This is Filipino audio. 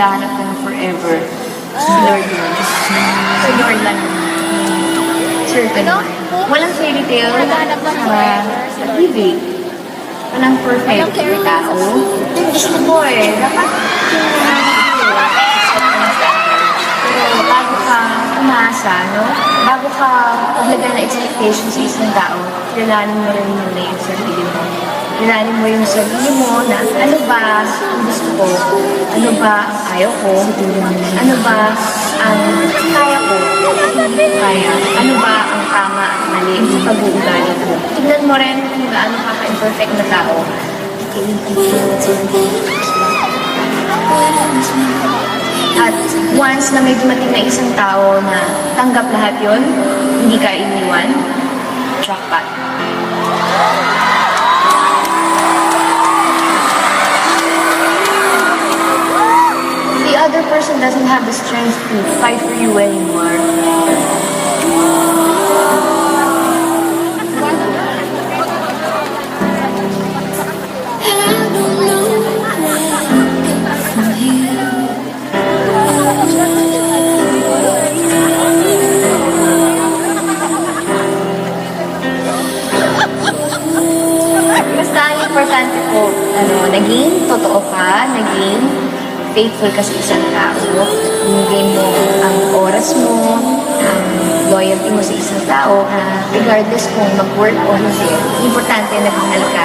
maghahanap ka ng forever. Si Lord yun. Si Lord lang. Certain. Walang fairy tale sa pag-ibig. Walang perfect na tao. Gusto ko eh. Dapat pero bago ka umasa, no? Bago ka paglagay na expectation sa isang tao, kilalanin mo rin muna yung sarili mo. Kilalanin mo yung sarili mo na ano ba ang gusto ko? Ano ba ang ayaw ko? Ano ba ang kaya ko? Hindi ko kaya. Ano ba ang tama at mali sa pag-uugali ko? Tignan mo rin kung gaano ka ka-imperfect na tao. At once na may dumating na isang tao na tanggap lahat yon, hindi ka iniwan, jackpot. The other person doesn't have the strength to fight for you anymore. Basta ang importante po, naging totoo ka, naging faithful ka sa isang tao, binigay mo ang oras mo, ang loyalty mo sa isang tao, regardless kung mag-work o hindi, importante na mahal ka.